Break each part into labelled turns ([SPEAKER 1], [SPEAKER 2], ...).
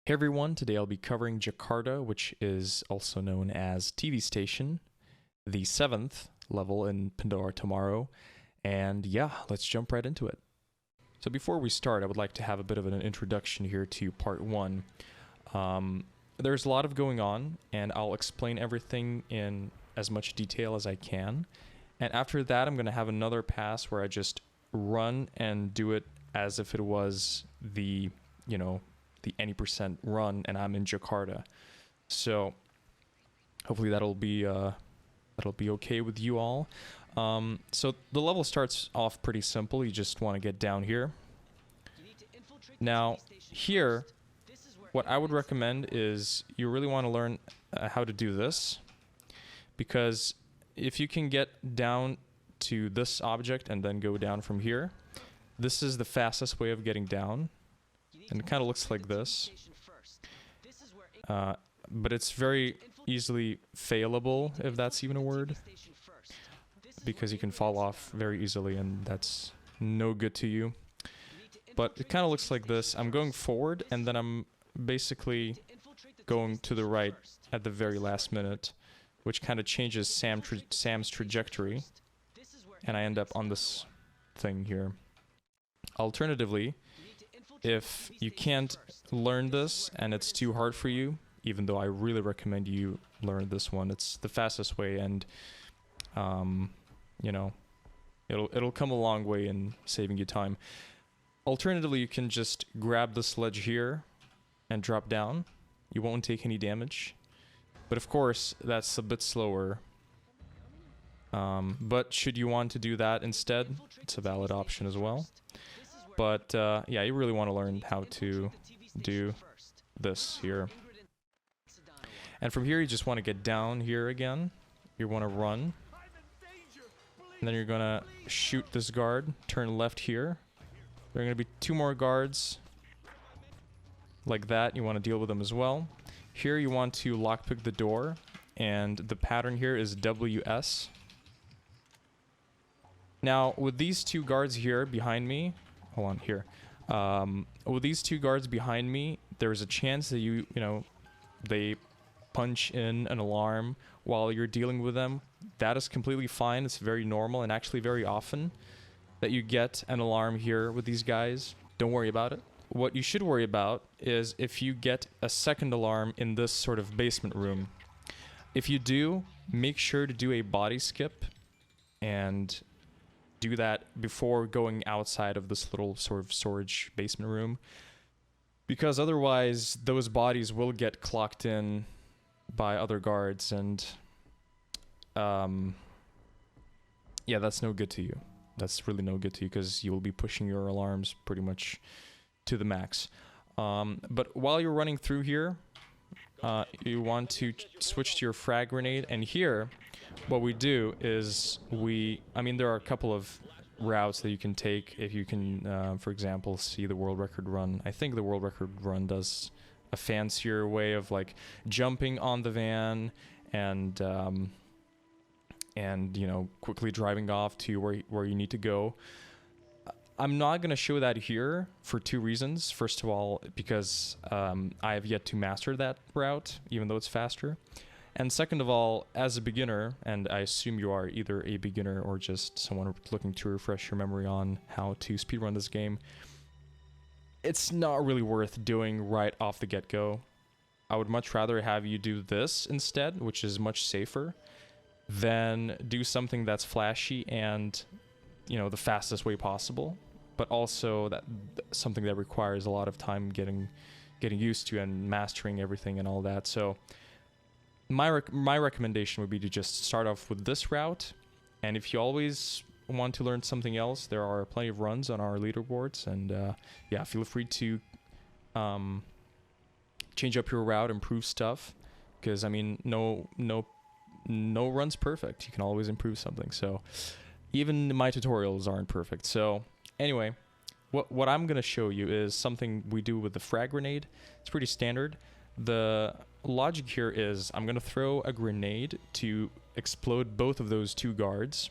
[SPEAKER 1] Hey everyone, today I'll be covering Jakarta, which is also known as TV Station, the 7th level in Pandora tomorrow, and yeah, let's jump right into it. So before we start, I would like to have a bit of an introduction here to part 1. There's a lot of going on, and I'll explain everything in as much detail as I can, and after that I'm going to have another pass where I just run and do it as if it was the any percent run and I'm in Jakarta. So hopefully that'll be okay with you all. So the level starts off pretty simple. You just want to get down here. Now here, what I would recommend is you really want to learn how to do this, because if you can get down to this object and then go down from here, this is the fastest way of getting down. And it kind of looks like this, but it's very easily failable, if that's even a word, because you can fall off very easily and that's no good to you. But it kind of looks like this. I'm going forward and then I'm basically going to the right at the very last minute, which kind of changes Sam's trajectory, and I end up on this thing here. Alternatively, if you can't learn this and it's too hard for you, even though I really recommend you learn this one, it's the fastest way, and it'll come a long way in saving you time. Alternatively, you can just grab this ledge here and drop down. You won't take any damage, but of course that's a bit slower. But should you want to do that instead, it's a valid option as well. But yeah, you really want to learn how to do this here. And from here, you just want to get down here again. You want to run. And then you're going to shoot this guard. Turn left here. There are going to be 2 more guards. Like that. You want to deal with them as well. Here, you want to lockpick the door. And the pattern here is WS. Now, with these 2 guards here behind me, hold on here. With these 2 guards behind me, there's a chance that they punch in an alarm while you're dealing with them. That is completely fine. It's very normal and actually very often that you get an alarm here with these guys. Don't worry about it. What you should worry about is if you get a second alarm in this sort of basement room. If you do, make sure to do a body skip and do that before going outside of this little sort of storage basement room, because otherwise those bodies will get clocked in by other guards, and yeah, that's no good to you. That's really no good to you, because you will be pushing your alarms pretty much to the max. But while you're running through here, you want to switch to your frag grenade, and here what we do is there are a couple of routes that you can take if you can, for example, see the world record run. I think the world record run does a fancier way of like jumping on the van and quickly driving off to where you need to go. I'm not going to show that here for 2 reasons. First of all, because I have yet to master that route, even though it's faster. And second of all, as a beginner, and I assume you are either a beginner or just someone looking to refresh your memory on how to speedrun this game, it's not really worth doing right off the get-go. I would much rather have you do this instead, which is much safer, than do something that's flashy and, the fastest way possible, but also something that requires a lot of time getting used to and mastering everything and all that. So my recommendation would be to just start off with this route, and if you always want to learn something else, there are plenty of runs on our leaderboards, and yeah, feel free to change up your route, improve stuff, because no run's perfect. You can always improve something. So even my tutorials aren't perfect. So anyway, what I'm going to show you is something we do with the frag grenade. It's pretty standard. The logic here is I'm going to throw a grenade to explode both of those 2 guards.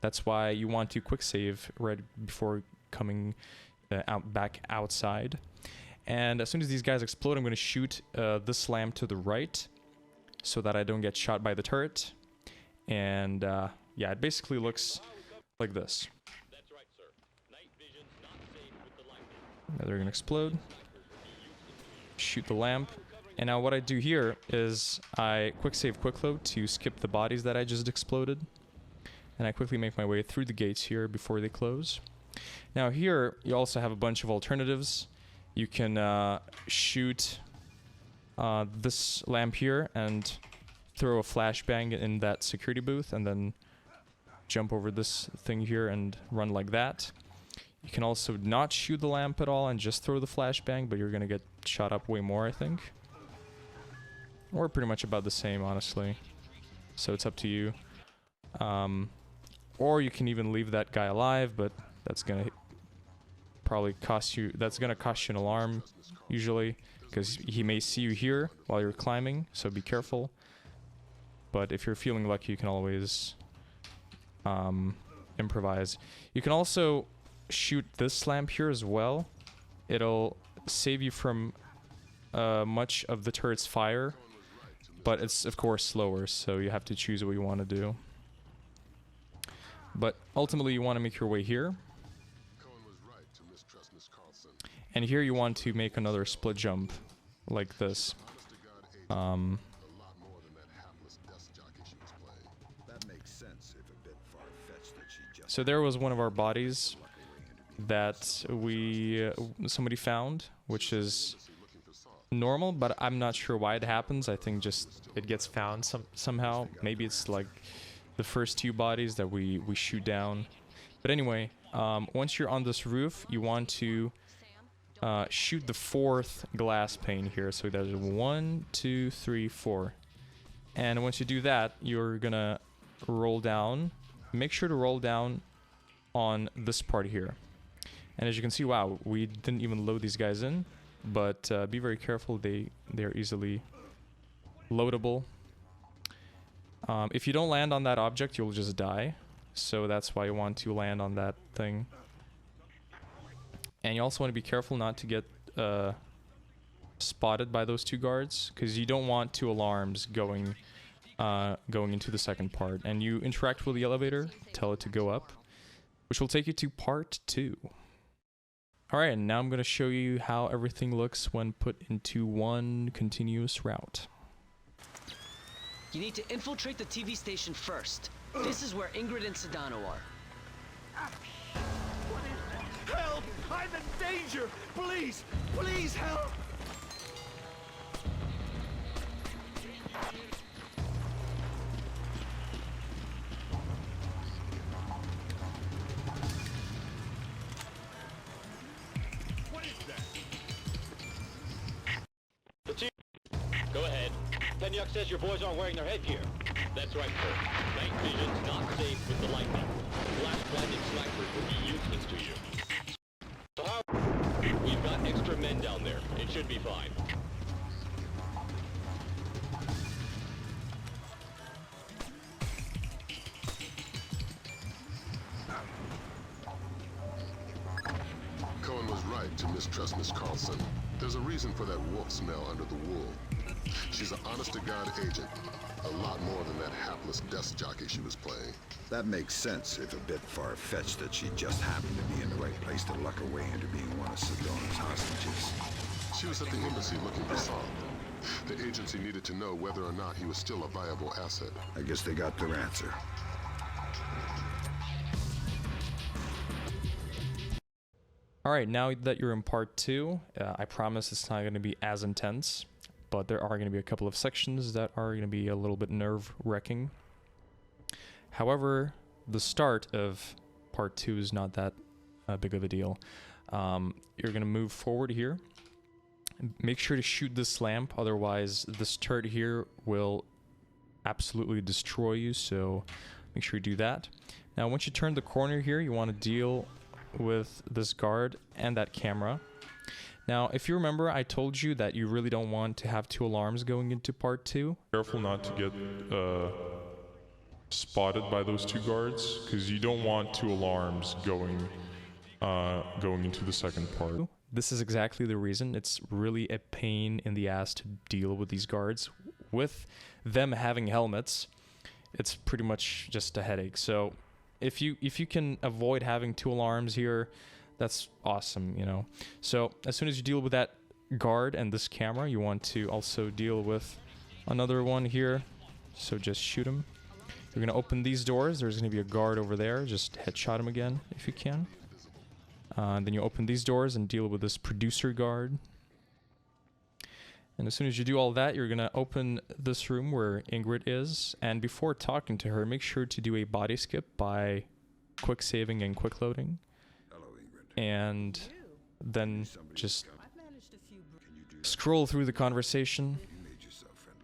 [SPEAKER 1] That's why you want to quick save right before coming back outside. And as soon as these guys explode, I'm going to shoot this lamp to the right so that I don't get shot by the turret. And yeah, it basically looks like this. Now they're going to explode. Shoot the lamp. And now what I do here is I quick save, quick load to skip the bodies that I just exploded. And I quickly make my way through the gates here before they close. Now here, you also have a bunch of alternatives. You can shoot this lamp here and throw a flashbang in that security booth and then jump over this thing here and run like that. You can also not shoot the lamp at all and just throw the flashbang, but you're gonna get shot up way more, I think. Or pretty much about the same, honestly. So it's up to you. Or you can even leave that guy alive, but that's gonna probably cost you, that's gonna cost you an alarm, usually, because he may see you here while you're climbing, so be careful. But if you're feeling lucky, you can always improvise. You can also shoot this lamp here as well. It'll save you from much of the turret's fire, but it's of course slower, so you have to choose what you want to do. But ultimately you want to make your way here. And here you want to make another split jump like this. So there was one of our bodies that somebody found, which is normal, but I'm not sure why it happens. I think just it gets found somehow. Maybe it's like the first two bodies that we shoot down. But anyway, once you're on this roof, you want to shoot the fourth glass pane here. So there's 1, 2, 3, 4. And once you do that, you're gonna roll down. Make sure to roll down on this part here. And as you can see, wow, we didn't even load these guys in, but be very careful, they're easily loadable. If you don't land on that object, you'll just die, so that's why you want to land on that thing. And you also want to be careful not to get spotted by those two guards, because you don't want two alarms going into the second part. And you interact with the elevator, tell it to go up, which will take you to part 2. Alright, and now I'm going to show you how everything looks when put into one continuous route.
[SPEAKER 2] You need to infiltrate the TV station first. This is where Ingrid and Sedano are.
[SPEAKER 3] Help! I'm in danger! Please! Please help! What is that?
[SPEAKER 4] Go ahead. Penyuk says your boys aren't wearing their headgear. That's right, sir. Night vision's not safe with the lightning. Flash-blinded snipers will be useless to you. So how... We've got extra men down there. It should be fine.
[SPEAKER 5] Cohen was right to mistrust Miss Carlson. There's a reason for that wolf smell under the wool. She's an honest-to-God agent. A lot more than that hapless desk jockey she was playing.
[SPEAKER 6] That makes sense, if a bit far-fetched that she just happened to be in the right place to luck her way into being one of Sedano's hostages.
[SPEAKER 5] She was at the embassy looking for Saul. The agency needed to know whether or not he was still a viable asset.
[SPEAKER 6] I guess they got their answer.
[SPEAKER 1] Alright, now that you're in part 2, I promise it's not going to be as intense, but there are going to be a couple of sections that are going to be a little bit nerve-wracking. However, the start of part 2 is not that big of a deal. You're going to move forward here. Make sure to shoot this lamp, otherwise this turret here will absolutely destroy you, so make sure you do that. Now once you turn the corner here, you want to deal with this guard and that camera. Now, if you remember, I told you that you really don't want to have two alarms going into part 2.
[SPEAKER 7] Careful not to get spotted by those two guards, because you don't want two alarms going into the second part.
[SPEAKER 1] this is exactly the reason. It's really a pain in the ass to deal with these guards. With them having helmets, it's pretty much just a headache. So if you can avoid having 2 alarms here, that's awesome, you know. So as soon as you deal with that guard and this camera, you want to also deal with another one here. So just shoot him. You're gonna open these doors. There's gonna be a guard over there. Just headshot him again if you can. Then you open these doors and deal with this producer guard. And as soon as you do all that, you're gonna open this room where Ingrid is. And before talking to her, make sure to do a body skip by quick saving and quick loading.
[SPEAKER 6] Hello, Ingrid.
[SPEAKER 1] And then
[SPEAKER 6] Somebody
[SPEAKER 1] just
[SPEAKER 6] come. Can you do that?
[SPEAKER 1] scroll through the conversation.
[SPEAKER 6] You made yourself friendly.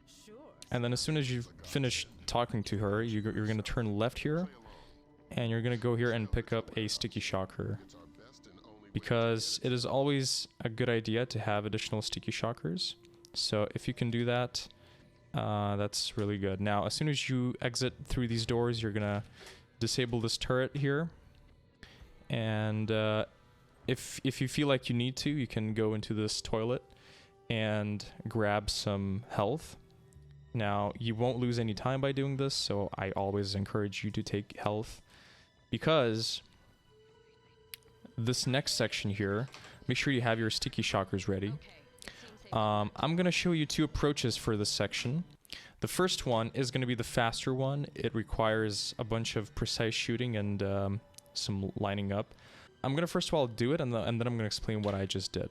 [SPEAKER 1] And then as soon as you finish talking to her, you're going to turn left here. And you're going to go here and pick up a sticky shocker. Because it is always a good idea to have additional sticky shockers. So if you can do that, that's really good. Now, as soon as you exit through these doors, you're going to disable this turret here. And if you feel like you need to, you can go into this toilet and grab some health. Now, you won't lose any time by doing this, so I always encourage you to take health. Because this next section here, make sure you have your sticky shockers ready. I'm going to show you 2 approaches for this section. The first one is going to be the faster one. It requires a bunch of precise shooting and some lining up. I'm going to first of all do it, and then I'm going to explain what I just did.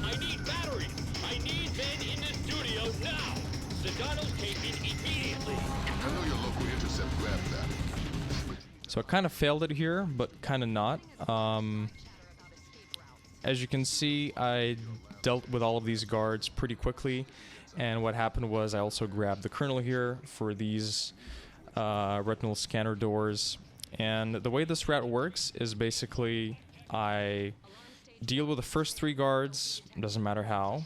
[SPEAKER 4] I need batteries! I need men in the studio now! Sedano's taping immediately!
[SPEAKER 5] I know your local intercept grabbed that.
[SPEAKER 1] So I kind of failed it here, but kind of not. As you can see, I dealt with all of these guards pretty quickly, and what happened was I also grabbed the kernel here for these retinal scanner doors. And the way this route works is basically I deal with the first 3 guards, doesn't matter how,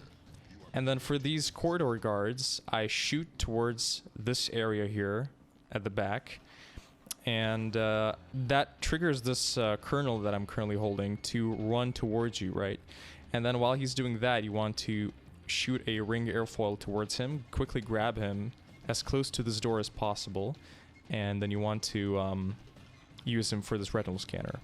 [SPEAKER 1] and then for these corridor guards, I shoot towards this area here at the back, and that triggers this kernel that I'm currently holding to run towards you, right? And then while he's doing that, you want to shoot a ring airfoil towards him, quickly grab him as close to this door as possible, and then you want to use him for this retinal scanner.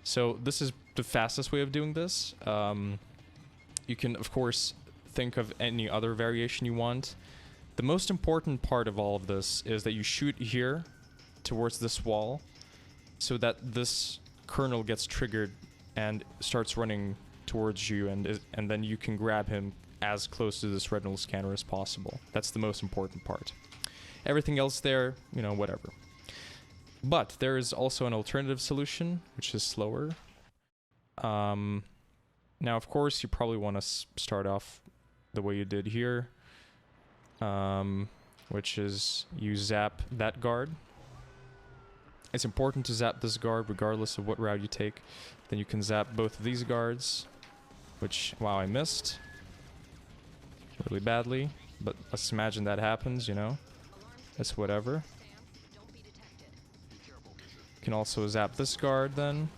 [SPEAKER 1] So this is the fastest way of doing this. You can, of course, think of any other variation you want. The most important part of all of this is that you shoot here towards this wall so that this kernel gets triggered and starts running towards you, and then you can grab him as close to this retinal scanner as possible. That's the most important part. Everything else there, you know, whatever. But there is also an alternative solution, which is slower. Now, of course, you probably want to start off the way you did here, which is you zap that guard. It's important to zap this guard regardless of what route you take. Then you can zap both of these guards, which, wow, I missed really badly, but let's imagine that happens, you know. It's whatever. You can also zap this guard then.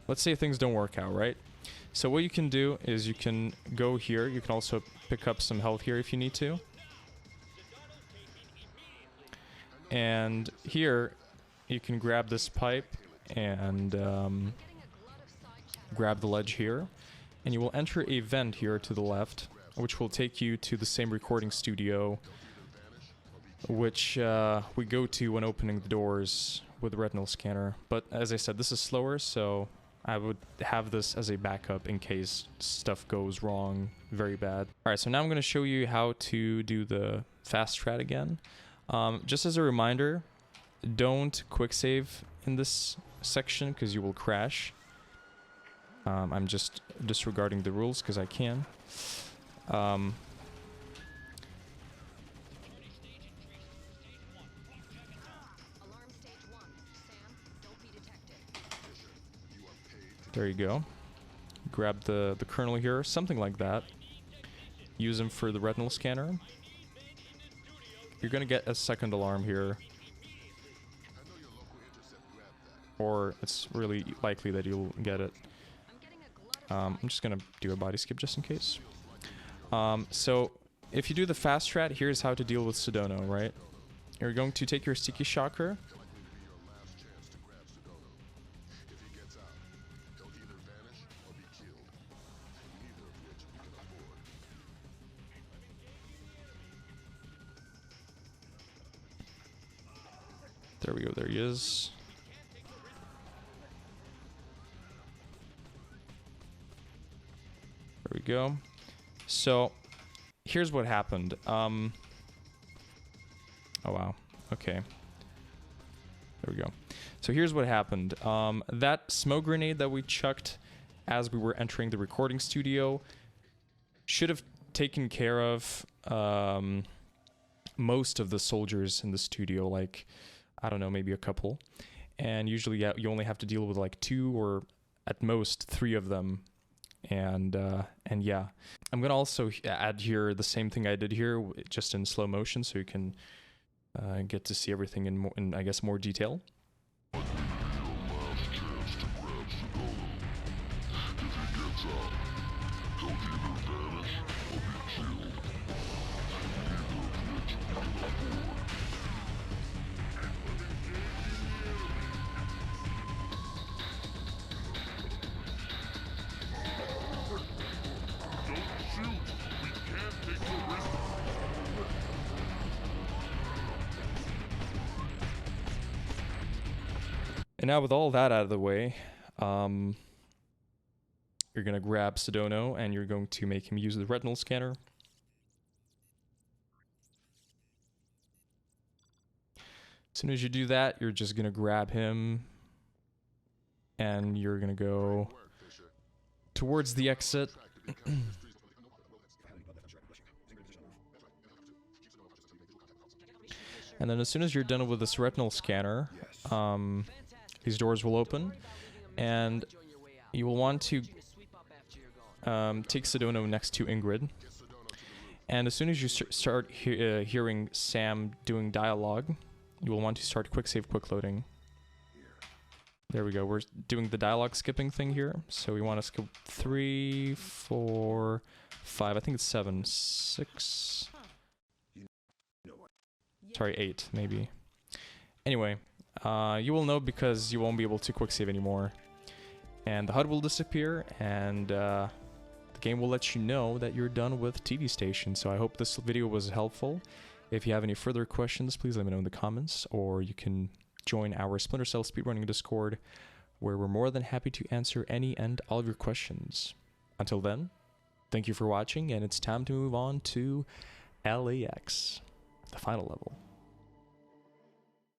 [SPEAKER 1] Let's say things don't work out, right? So what you can do is you can go here. You can also pick up some health here if you need to. And here, you can grab this pipe and grab the ledge here. And you will enter a vent here to the left, which will take you to the same recording studio, which we go to when opening the doors with the retinal scanner. But as I said, this is slower, so I would have this as a backup in case stuff goes wrong very bad. Alright, so now I'm going to show you how to do the fast strat again. Just as a reminder, don't quick save in this section because you will crash. I'm just disregarding the rules because I can. There you go. Grab the kernel here, something like that. Use him for the retinal scanner. You're gonna get a second alarm here. Or it's really likely that you'll get it. I'm just gonna do a body skip just in case. So if you do the fast strat, here's how to deal with Sedona, right? You're going to take your sticky shocker. There we go, there he is. There we go. So, here's what happened. Oh wow, okay. There we go. So here's what happened. That smoke grenade that we chucked as we were entering the recording studio should have taken care of most of the soldiers in the studio, like, I don't know, maybe a couple. And usually, yeah, you only have to deal with like 2 or at most 3 of them. And yeah, I'm gonna also add here the same thing I did here, just in slow motion, so you can get to see everything in I guess more detail. And now with all that out of the way, you're going to grab Sedona and you're going to make him use the retinal scanner. As soon as you do that, you're just going to grab him and you're going to go towards the exit. And then as soon as you're done with this retinal scanner, these doors will open, and you will want to take Sedona next to Ingrid. And as soon as you start hearing Sam doing dialogue, you will want to start quick save, quick loading. There we go. We're doing the dialogue skipping thing here. So we want to skip 3, 4, 5. I think it's 7, 6. Sorry, 8 maybe. Anyway. You will know because you won't be able to quick save anymore. And the HUD will disappear, and the game will let you know that you're done with TV Station. So I hope this video was helpful. If you have any further questions, please let me know in the comments, or you can join our Splinter Cell Speedrunning Discord, where we're more than happy to answer any and all of your questions. Until then, thank you for watching, and it's time to move on to LAX, the final level.